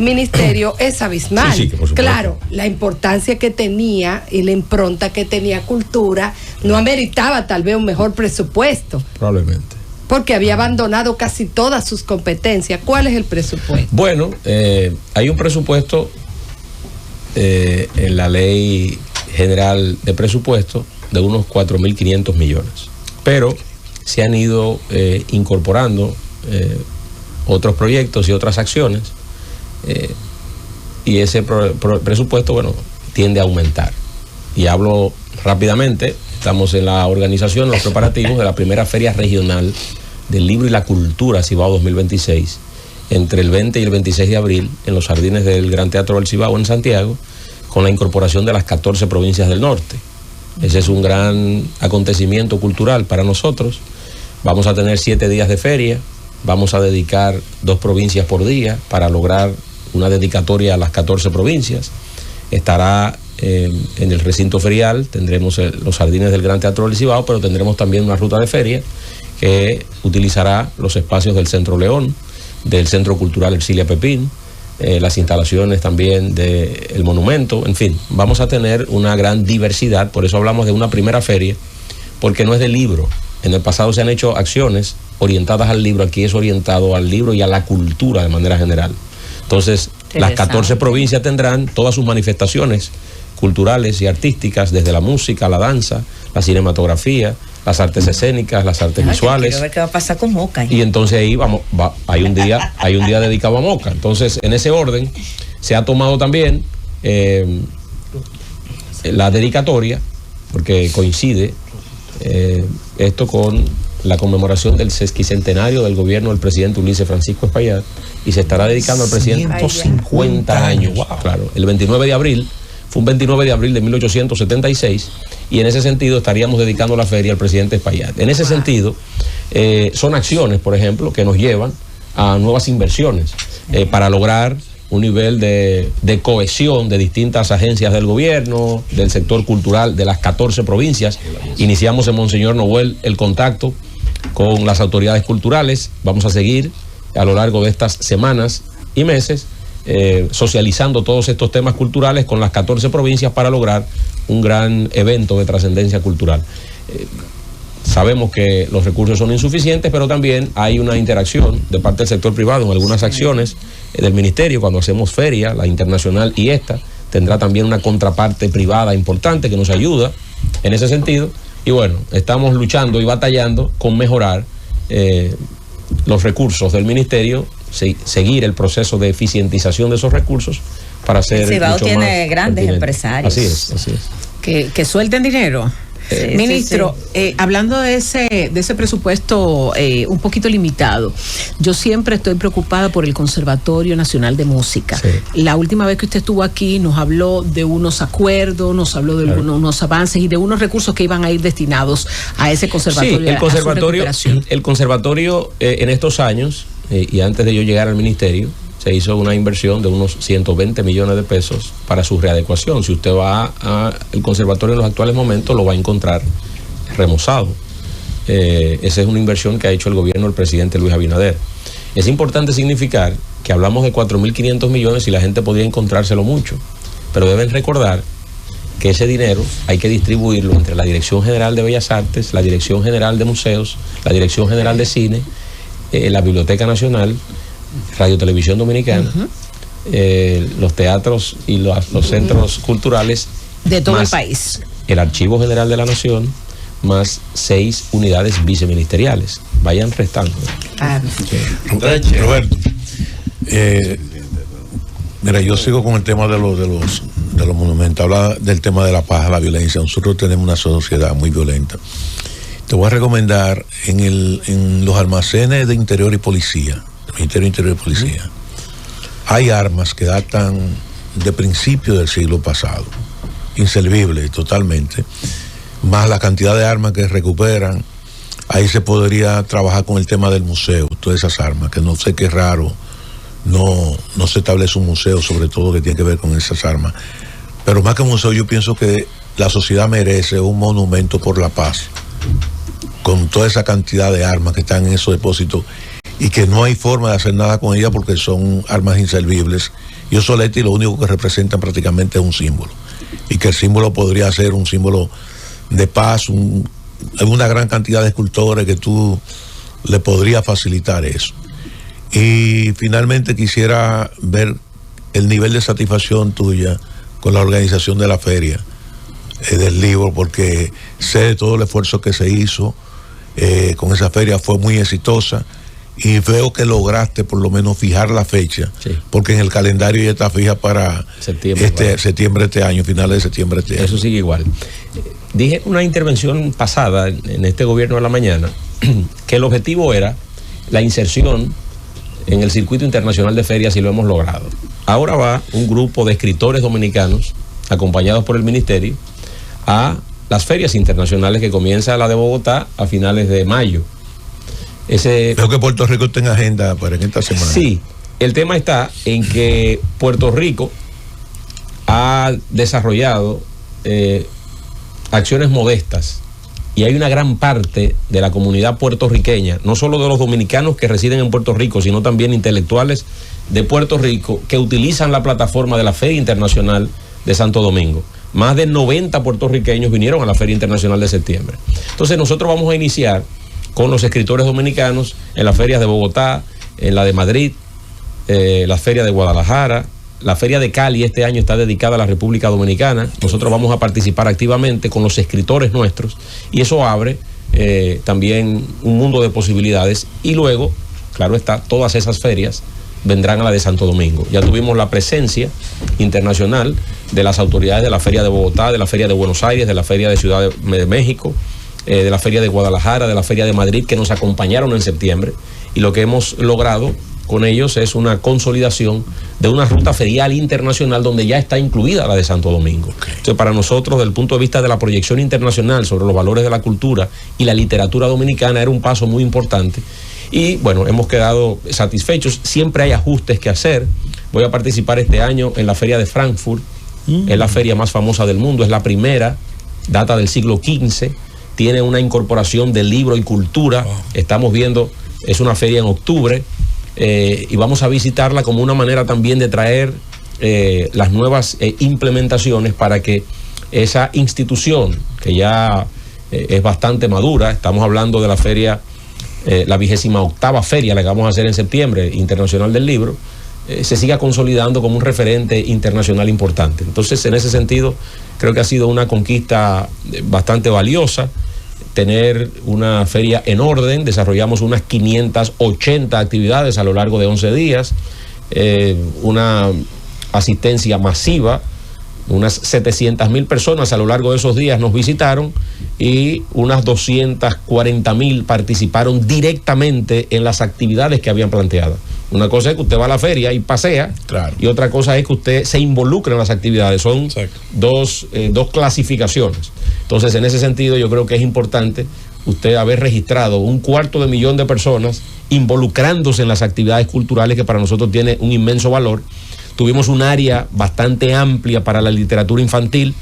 ministerio es abismal. Claro, la importancia que tenía y la impronta que tenía Cultura no ameritaba tal vez un mejor presupuesto.
Probablemente.
Porque había abandonado casi todas sus competencias. ¿Cuál es el presupuesto?
Bueno, hay un presupuesto en la Ley General de Presupuesto de unos 4.500 millones. Pero se han ido incorporando otros proyectos y otras acciones. Y ese presupuesto, bueno, tiende a aumentar. Y hablo rápidamente, estamos en la organización, los preparativos de la primera Feria Regional del Libro y la Cultura Cibao 2026, entre el 20 y el 26 de abril, en los jardines del Gran Teatro del Cibao en Santiago, con la incorporación de las 14 provincias del norte. Ese es un gran acontecimiento cultural para nosotros. Vamos a tener 7 días de feria, vamos a dedicar 2 provincias por día para lograr una dedicatoria a las 14 provincias. Estará en el recinto ferial, tendremos los jardines del Gran Teatro del Cibao, pero tendremos también una ruta de feria que utilizará los espacios del Centro León, del Centro Cultural Ercilia Pepín, las instalaciones también del monumento. En fin, vamos a tener una gran diversidad. Por eso hablamos de una primera feria, porque no es de libro. En el pasado se han hecho acciones orientadas al libro, aquí es orientado al libro y a la cultura de manera general. Entonces, las 14 provincias tendrán todas sus manifestaciones culturales y artísticas, desde la música, la danza, la cinematografía, las artes escénicas, las artes visuales.
Quiero ver qué va a pasar con Moca.
Y entonces ahí hay un día dedicado a Moca. Entonces, en ese orden se ha tomado también la dedicatoria, porque coincide esto con la conmemoración del sesquicentenario del gobierno del presidente Ulises Francisco Espaillat, y se estará dedicando al presidente 150 años. Wow. Claro, el 29 de abril, fue un 29 de abril de 1876, y en ese sentido estaríamos dedicando la feria al presidente Espaillat. En ese sentido, son acciones, por ejemplo, que nos llevan a nuevas inversiones para lograr un nivel de cohesión de distintas agencias del gobierno, del sector cultural de las 14 provincias. Iniciamos en Monseñor Noel el contacto con las autoridades culturales. Vamos a seguir a lo largo de estas semanas y meses socializando todos estos temas culturales con las 14 provincias para lograr un gran evento de trascendencia cultural. Sabemos que los recursos son insuficientes, pero también hay una interacción de parte del sector privado en algunas acciones del ministerio. Cuando hacemos feria, la internacional y esta, tendrá también una contraparte privada importante que nos ayuda en ese sentido, Y bueno, estamos luchando y batallando con mejorar los recursos del ministerio, seguir el proceso de eficientización de esos recursos para hacer.
El Cibao tiene grandes empresarios.
Así es.
Que suelten dinero. Ministro, sí. Hablando de ese presupuesto un poquito limitado, yo siempre estoy preocupada por el Conservatorio Nacional de Música. Sí. La última vez que usted estuvo aquí nos habló de unos acuerdos, nos habló de unos avances y de unos recursos que iban a ir destinados a ese conservatorio.
Sí, el conservatorio en estos años, y antes de yo llegar al ministerio, se hizo una inversión de unos 120 millones de pesos para su readecuación. Si usted va al conservatorio en los actuales momentos, lo va a encontrar remozado. Esa es una inversión que ha hecho el gobierno del presidente Luis Abinader. Es importante significar que hablamos de 4.500 millones y la gente podría encontrárselo mucho, pero deben recordar que ese dinero hay que distribuirlo entre la Dirección General de Bellas Artes, la Dirección General de Museos, la Dirección General de Cine, la Biblioteca Nacional, Radio Televisión Dominicana, los teatros y los centros culturales
de todo el país,
el Archivo General de la Nación, más 6 unidades viceministeriales. Vayan restando.
Roberto, mira, yo sigo con el tema de los monumentos. Habla del tema de la paz, la violencia. Nosotros tenemos una sociedad muy violenta. Te voy a recomendar en los almacenes de Interior y Policía, Ministerio de Interior y Policía, hay armas que datan de principios del siglo pasado, inservibles totalmente, más la cantidad de armas que recuperan. Ahí se podría trabajar con el tema del museo, todas esas armas, que no sé qué raro, no se establece un museo, sobre todo que tiene que ver con esas armas. Pero más que un museo, yo pienso que la sociedad merece un monumento por la paz, con toda esa cantidad de armas que están en esos depósitos, y que no hay forma de hacer nada con ella porque son armas inservibles. Y esos Leti lo único que representan prácticamente es un símbolo, y que el símbolo podría ser un símbolo de paz. Hay una gran cantidad de escultores que tú le podrías facilitar eso. Y finalmente quisiera ver el nivel de satisfacción tuya con la organización de la feria del libro, porque sé de todo el esfuerzo que se hizo con esa feria. Fue muy exitosa y veo que lograste por lo menos fijar la fecha, sí, porque en el calendario ya está fija para septiembre este año, finales de septiembre este año.
Eso sigue igual. Dije en una intervención pasada en este gobierno de la mañana que el objetivo era la inserción en el circuito internacional de ferias, y lo hemos logrado. Ahora va un grupo de escritores dominicanos, acompañados por el ministerio, a las ferias internacionales, que comienza la de Bogotá a finales de mayo.
Creo que Puerto Rico está en agenda para esta semana.
Sí, el tema está en que Puerto Rico ha desarrollado acciones modestas, y hay una gran parte de la comunidad puertorriqueña, no solo de los dominicanos que residen en Puerto Rico, sino también intelectuales de Puerto Rico, que utilizan la plataforma de la Feria Internacional de Santo Domingo. Más de 90 puertorriqueños vinieron a la Feria Internacional de septiembre. Entonces nosotros vamos a iniciar con los escritores dominicanos en las ferias de Bogotá, en la de Madrid, la feria de Guadalajara. La feria de Cali este año está dedicada a la República Dominicana. Nosotros vamos a participar activamente con los escritores nuestros, y eso abre también un mundo de posibilidades. Y luego, claro está, todas esas ferias vendrán a la de Santo Domingo. Ya tuvimos la presencia internacional de las autoridades de la Feria de Bogotá, de la Feria de Buenos Aires, de la Feria de Ciudad de México, de la Feria de Guadalajara, de la Feria de Madrid, que nos acompañaron en septiembre, y lo que hemos logrado con ellos es una consolidación de una ruta ferial internacional donde ya está incluida la de Santo Domingo. Entonces, para nosotros, desde el punto de vista de la proyección internacional sobre los valores de la cultura y la literatura dominicana, era un paso muy importante. Y bueno, hemos quedado satisfechos. Siempre hay ajustes que hacer. Voy a participar este año en la Feria de Frankfurt. Es la feria más famosa del mundo, es la primera, data del siglo XV, tiene una incorporación de libro y cultura. Estamos viendo, es una feria en octubre, y vamos a visitarla como una manera también de traer las nuevas implementaciones para que esa institución, que ya es bastante madura, estamos hablando de la feria, la 28ª feria, la que vamos a hacer en septiembre, Internacional del Libro, se siga consolidando como un referente internacional importante. Entonces, en ese sentido, creo que ha sido una conquista bastante valiosa. tener una feria en orden. Desarrollamos unas 580 actividades a lo largo de 11 días, una asistencia masiva. Unas 700.000 personas a lo largo de esos días nos visitaron y unas 240.000 participaron directamente en las actividades que habían planteado. Una cosa es que usted va a la feria y pasea, claro, y otra cosa es que usted se involucre en las actividades. Son dos clasificaciones. Entonces, en ese sentido, yo creo que es importante usted haber registrado 250.000 de personas involucrándose en las actividades culturales, que para nosotros tiene un inmenso valor. Tuvimos un área bastante amplia para la literatura infantil.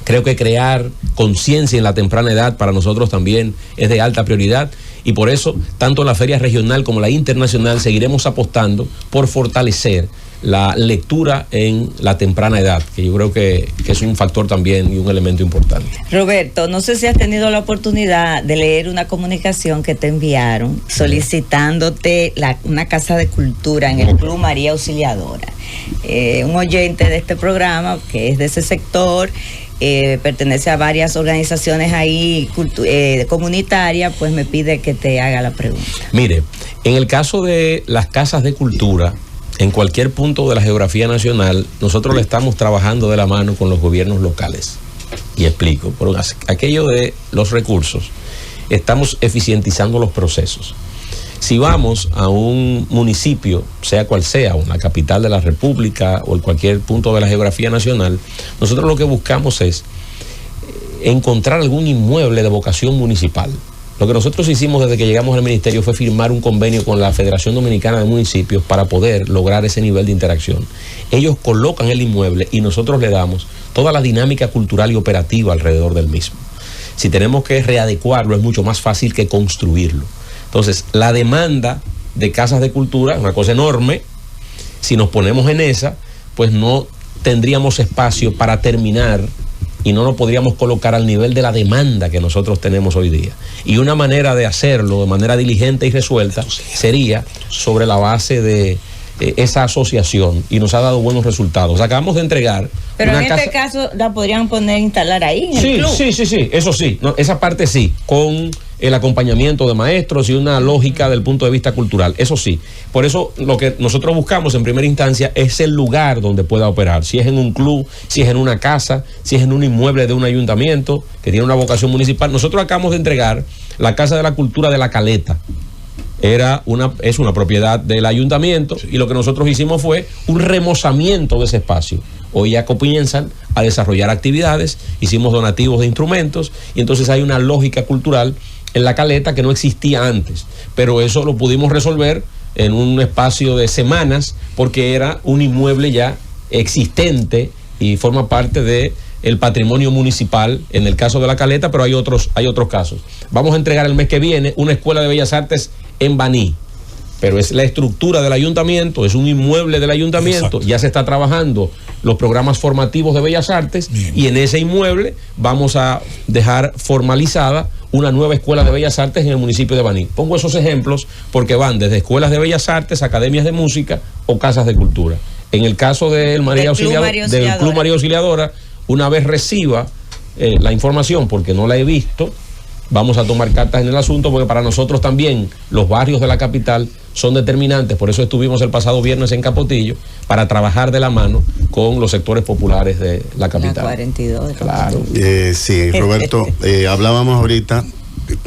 Creo que crear conciencia en la temprana edad para nosotros también es de alta prioridad, y por eso, tanto la feria regional como la internacional, seguiremos apostando por fortalecer la lectura en la temprana edad, que yo creo que es un factor también y un elemento importante.
Roberto, no sé si has tenido la oportunidad de leer una comunicación que te enviaron solicitándote una casa de cultura en el Club María Auxiliadora. Un oyente de este programa, que es de ese sector, pertenece a varias organizaciones ahí comunitarias, pues me pide que te haga la pregunta.
Mire, en el caso de las casas de cultura, en cualquier punto de la geografía nacional, nosotros le estamos trabajando de la mano con los gobiernos locales. Y explico, por aquello de los recursos, estamos eficientizando los procesos. Si vamos a un municipio, sea cual sea, una capital de la República o en cualquier punto de la geografía nacional, nosotros lo que buscamos es encontrar algún inmueble de vocación municipal. Lo que nosotros hicimos desde que llegamos al ministerio fue firmar un convenio con la Federación Dominicana de Municipios para poder lograr ese nivel de interacción. Ellos colocan el inmueble y nosotros le damos toda la dinámica cultural y operativa alrededor del mismo. Si tenemos que readecuarlo, es mucho más fácil que construirlo. Entonces, la demanda de casas de cultura es una cosa enorme. Si nos ponemos en esa, pues no tendríamos espacio para terminar y no nos podríamos colocar al nivel de la demanda que nosotros tenemos hoy día. Y una manera de hacerlo de manera diligente y resuelta sería sobre la base de esa asociación, y nos ha dado buenos resultados. Acabamos de entregar.
Pero en este caso la podrían instalar ahí en el club.
Sí, eso sí, no, esa parte sí, con el acompañamiento de maestros y una lógica del punto de vista cultural, eso sí. Por eso lo que nosotros buscamos en primera instancia es el lugar donde pueda operar, si es en un club, si es en una casa, si es en un inmueble de un ayuntamiento que tiene una vocación municipal. Nosotros acabamos de entregar la Casa de la Cultura de La Caleta. Es una propiedad del ayuntamiento, y lo que nosotros hicimos fue un remozamiento de ese espacio. Hoy ya comienzan a desarrollar actividades, hicimos donativos de instrumentos, y entonces hay una lógica cultural en La Caleta que no existía antes, pero eso lo pudimos resolver en un espacio de semanas porque era un inmueble ya existente y forma parte de el patrimonio municipal en el caso de La Caleta, pero hay otros casos. Vamos a entregar el mes que viene una escuela de bellas artes en Baní, pero es la estructura del ayuntamiento, es un inmueble del ayuntamiento. Exacto. Ya se está trabajando los programas formativos de bellas artes. Bien. Y en ese inmueble vamos a dejar formalizada una nueva escuela de bellas artes en el municipio de Baní. Pongo esos ejemplos porque van desde escuelas de bellas artes, academias de música o casas de cultura. En el caso del Club María Auxiliadora, una vez reciba la información, porque no la he visto, vamos a tomar cartas en el asunto, porque para nosotros también los barrios de la capital son determinantes. Por eso estuvimos el pasado viernes en Capotillo, para trabajar de la mano con los sectores populares de la capital.
La 42.
Claro.
Sí, Roberto, hablábamos ahorita,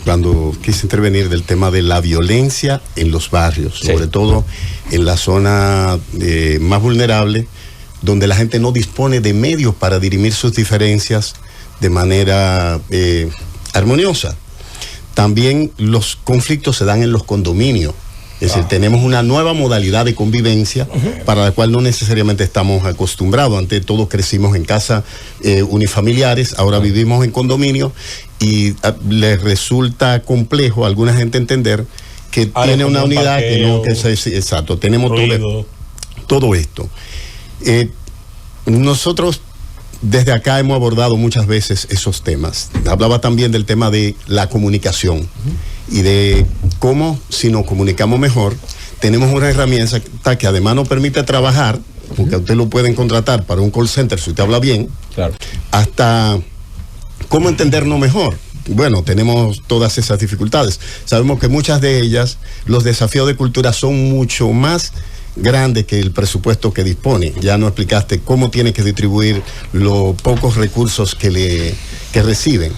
cuando quise intervenir, del tema de la violencia en los barrios, sobre todo en la zona más vulnerable, donde la gente no dispone de medios para dirimir sus diferencias de manera armoniosa. También los conflictos se dan en los condominios. Es decir, tenemos una nueva modalidad de convivencia para la cual no necesariamente estamos acostumbrados. Antes todos crecimos en casas unifamiliares, ahora vivimos en condominios, y les resulta complejo a alguna gente entender que tiene una unidad que no, exacto, tenemos todo esto. Nosotros desde acá hemos abordado muchas veces esos temas. Hablaba también del tema de la comunicación y de cómo, si nos comunicamos mejor, tenemos una herramienta que además nos permite trabajar, porque usted lo pueden contratar para un call center si usted habla bien, claro, hasta cómo entendernos mejor. bueno, tenemos todas esas dificultades. Sabemos que muchas de ellas, los desafíos de cultura son mucho más grandes que el presupuesto que dispone. Ya nos explicaste cómo tiene que distribuir los pocos recursos que reciben.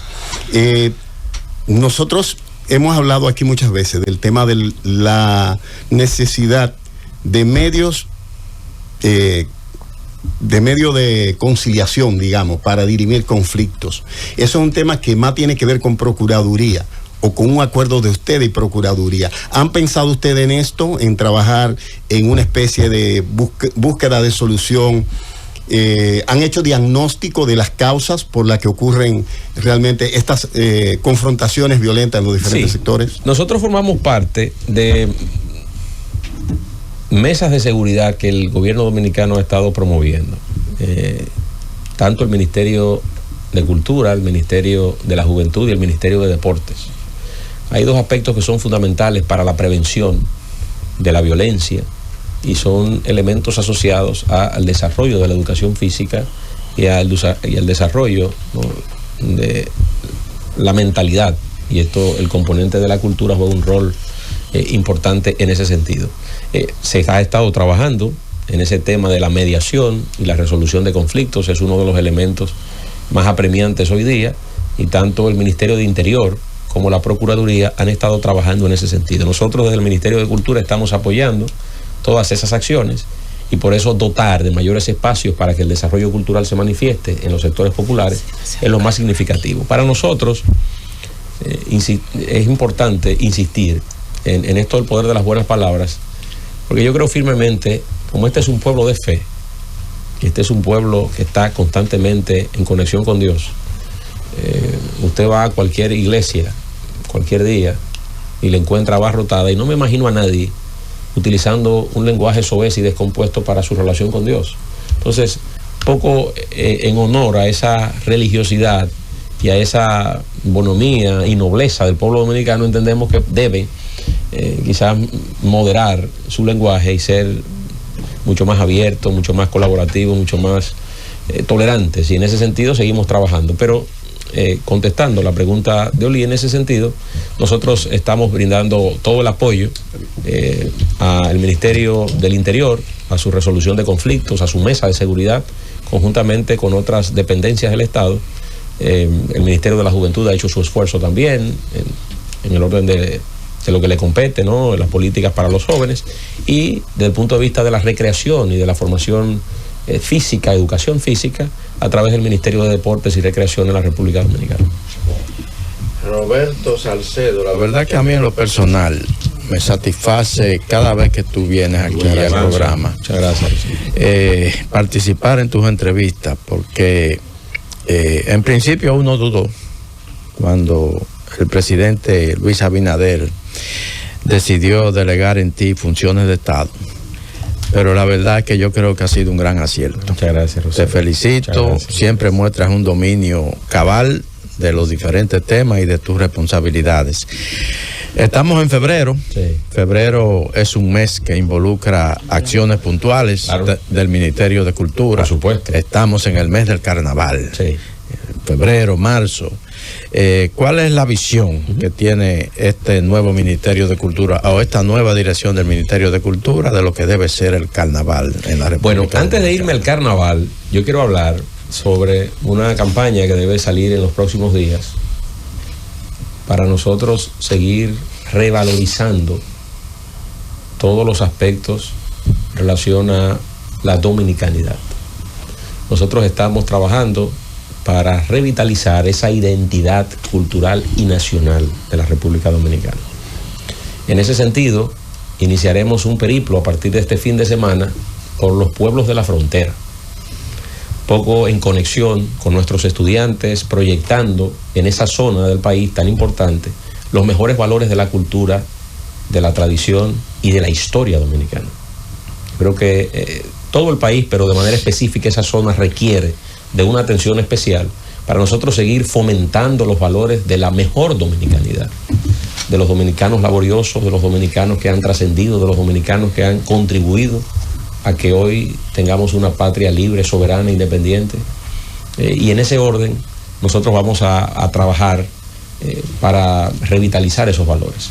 Nosotros hemos hablado aquí muchas veces del tema de la necesidad de medios de conciliación, digamos, para dirimir conflictos. Eso es un tema que más tiene que ver con Procuraduría o con un acuerdo de ustedes y Procuraduría. ¿Han pensado ustedes en esto, en trabajar en una especie de búsqueda de solución? ¿Han hecho diagnóstico de las causas por las que ocurren realmente estas confrontaciones violentas en los diferentes sectores?
Nosotros formamos parte de mesas de seguridad que el gobierno dominicano ha estado promoviendo. Tanto el Ministerio de Cultura, el Ministerio de la Juventud y el Ministerio de Deportes. Hay dos aspectos que son fundamentales para la prevención de la violencia y son elementos asociados al desarrollo de la educación física y al desarrollo, ¿no?, de la mentalidad. Y esto, el componente de la cultura juega un rol importante en ese sentido. Se ha estado trabajando en ese tema de la mediación y la resolución de conflictos. Es uno de los elementos más apremiantes hoy día, y tanto el Ministerio de Interior como la Procuraduría han estado trabajando en ese sentido. Nosotros desde el Ministerio de Cultura estamos apoyando todas esas acciones, y por eso dotar de mayores espacios para que el desarrollo cultural se manifieste en los sectores populares es lo más significativo. Para nosotros es importante insistir en esto del poder de las buenas palabras, porque yo creo firmemente, como este es un pueblo de fe, y este es un pueblo que está constantemente en conexión con Dios. Usted va a cualquier iglesia, cualquier día, y le encuentra abarrotada, y no me imagino a nadie utilizando un lenguaje soez y descompuesto para su relación con Dios. Entonces, poco en honor a esa religiosidad y a esa bonomía y nobleza del pueblo dominicano, entendemos que debe quizás moderar su lenguaje y ser mucho más abierto, mucho más colaborativo, mucho más tolerantes, y en ese sentido seguimos trabajando. Pero contestando la pregunta de Oli, en ese sentido, nosotros estamos brindando todo el apoyo al Ministerio del Interior, a su resolución de conflictos, a su mesa de seguridad, conjuntamente con otras dependencias del Estado. El Ministerio de la Juventud ha hecho su esfuerzo también en el orden de lo que le compete, ¿no?, las políticas para los jóvenes, y desde el punto de vista de la recreación y de la formación física, educación física, a través del Ministerio de Deportes y Recreación en la República Dominicana.
Roberto Salcedo, la verdad que a mí en lo personal me satisface cada vez que tú vienes aquí al programa.
Muchas gracias.
Participar en tus entrevistas, porque en principio uno dudó cuando el presidente Luis Abinader decidió delegar en ti funciones de Estado. Pero la verdad es que yo creo que ha sido un gran acierto.
Muchas gracias, Rosario.
Te felicito. Gracias. Siempre muestras un dominio cabal de los diferentes temas y de tus responsabilidades. Estamos en febrero. Sí. Febrero es un mes que involucra acciones puntuales, claro, del Ministerio de Cultura.
Por supuesto.
Estamos en el mes del carnaval.
Sí.
Febrero, marzo. ¿Cuál es la visión que tiene este nuevo Ministerio de Cultura o esta nueva dirección del Ministerio de Cultura de lo que debe ser el carnaval en la República?
Bueno, antes de irme al carnaval, yo quiero hablar sobre una campaña que debe salir en los próximos días para nosotros seguir revalorizando todos los aspectos en relación a la dominicanidad. Nosotros estamos trabajando para revitalizar esa identidad cultural y nacional de la República Dominicana. En ese sentido, iniciaremos un periplo a partir de este fin de semana por los pueblos de la frontera, poco en conexión con nuestros estudiantes, proyectando en esa zona del país tan importante los mejores valores de la cultura, de la tradición y de la historia dominicana. Creo que todo el país, pero de manera específica esa zona, requiere de una atención especial para nosotros seguir fomentando los valores de la mejor dominicanidad, de los dominicanos laboriosos, de los dominicanos que han trascendido, de los dominicanos que han contribuido a que hoy tengamos una patria libre, soberana, independiente. Y en ese orden nosotros vamos a trabajar para revitalizar esos valores.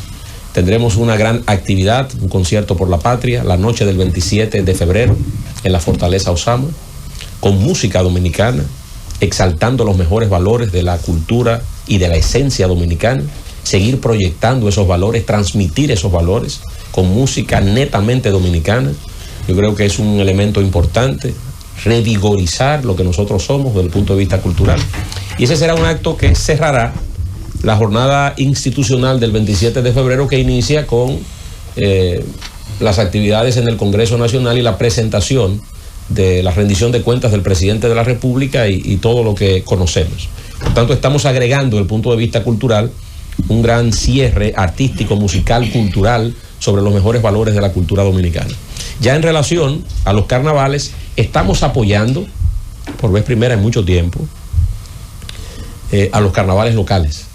Tendremos una gran actividad, un concierto por la patria, la noche del 27 de febrero en la Fortaleza Osama, con música dominicana, exaltando los mejores valores de la cultura y de la esencia dominicana, seguir proyectando esos valores, transmitir esos valores con música netamente dominicana. Yo creo que es un elemento importante, revigorizar lo que nosotros somos desde el punto de vista cultural. Y ese será un acto que cerrará la jornada institucional del 27 de febrero, que inicia con las actividades en el Congreso Nacional y la presentación de la rendición de cuentas del presidente de la República y todo lo que conocemos. Por tanto, estamos agregando desde el punto de vista cultural un gran cierre artístico, musical, cultural sobre los mejores valores de la cultura dominicana. Ya en relación a los carnavales, estamos apoyando, por vez primera en mucho tiempo, a los carnavales locales.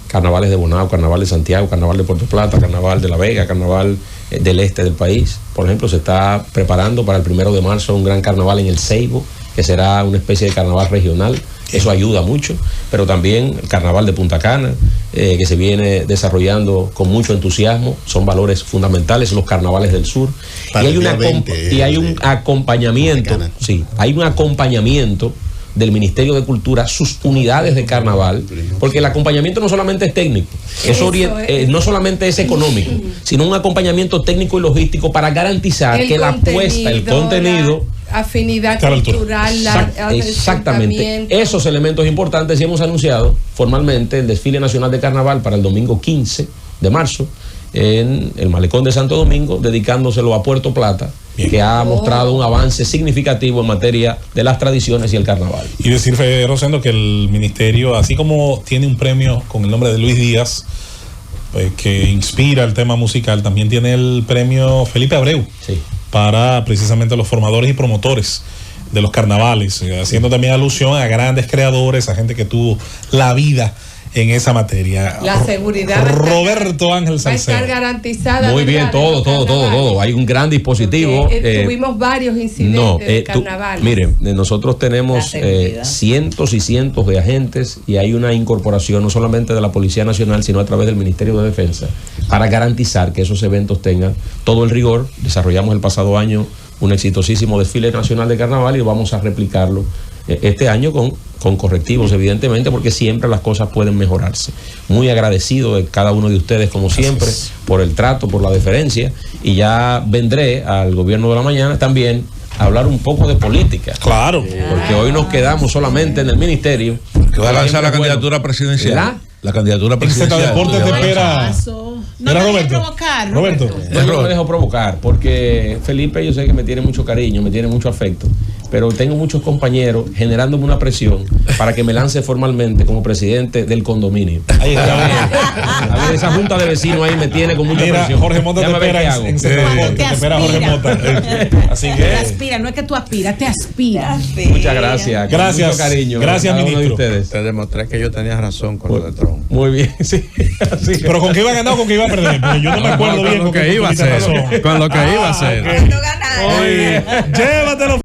Carnavales de Bonao, Carnaval de Santiago, Carnaval de Puerto Plata, Carnaval de La Vega, Carnaval del este del país. Por ejemplo, se está preparando para el 1 de marzo un gran carnaval en el Ceibo, que será una especie de carnaval regional. Eso ayuda mucho, pero también el Carnaval de Punta Cana, que se viene desarrollando con mucho entusiasmo, son valores fundamentales, los carnavales del sur. Y hay un acompañamiento, sí, hay un acompañamiento del Ministerio de Cultura, sus unidades de carnaval, porque el acompañamiento no solamente es técnico, no solamente es económico, sino un acompañamiento técnico y logístico para garantizar que la apuesta, el contenido,
afinidad cultural,
exactamente, esos elementos importantes. Y hemos anunciado formalmente el desfile nacional de carnaval para el domingo 15 de marzo en el Malecón de Santo Domingo, dedicándoselo a Puerto Plata, que ha mostrado un avance significativo en materia de las tradiciones y el carnaval.
Y decir, Rosendo, que el ministerio, así como tiene un premio con el nombre de Luis Díaz, que inspira el tema musical, también tiene el premio Felipe Abreu,
sí,
para precisamente los formadores y promotores de los carnavales, haciendo también alusión a grandes creadores, a gente que tuvo la vida en esa materia.
La seguridad
Roberto Ángel Salcedo.
Va a estar garantizada.
Muy bien, todo. Hay un gran dispositivo.
Tuvimos varios incidentes de carnaval.
Miren, nosotros tenemos cientos y cientos de agentes, y hay una incorporación no solamente de la Policía Nacional, sino a través del Ministerio de Defensa, para garantizar que esos eventos tengan todo el rigor. Desarrollamos el pasado año un exitosísimo desfile nacional de carnaval y vamos a replicarlo este año con correctivos, evidentemente, porque siempre las cosas pueden mejorarse. Muy agradecido de cada uno de ustedes, como siempre, por el trato, por la deferencia, y ya vendré al Gobierno de la Mañana también a hablar un poco de política.
Claro.
Porque hoy nos quedamos solamente en el ministerio.
Que va a lanzar la candidatura presidencial. La candidatura presidencial.
Deportes te espera.
No me dejes provocar, Roberto.
No me dejo provocar, porque Felipe, yo sé que me tiene mucho cariño, me tiene mucho afecto, pero tengo muchos compañeros generándome una presión para que me lance formalmente como presidente del condominio. Ahí está. Esa junta de vecinos ahí me tiene con mucha presión.
Jorge Mota te espera en te espera Jorge Mota. Así que
te aspira, no es que tú aspiras, te aspira.
Muchas gracias.
Gracias,
mucho cariño.
Gracias, ministro.
Te demostré que yo tenía razón con lo de Trump.
Muy bien, sí.
Pero ¿con qué iba a ganar o con qué iba a perder? Porque yo no me acuerdo bien
con lo que iba a hacer. Con lo que iba a hacer.
Llévatelo.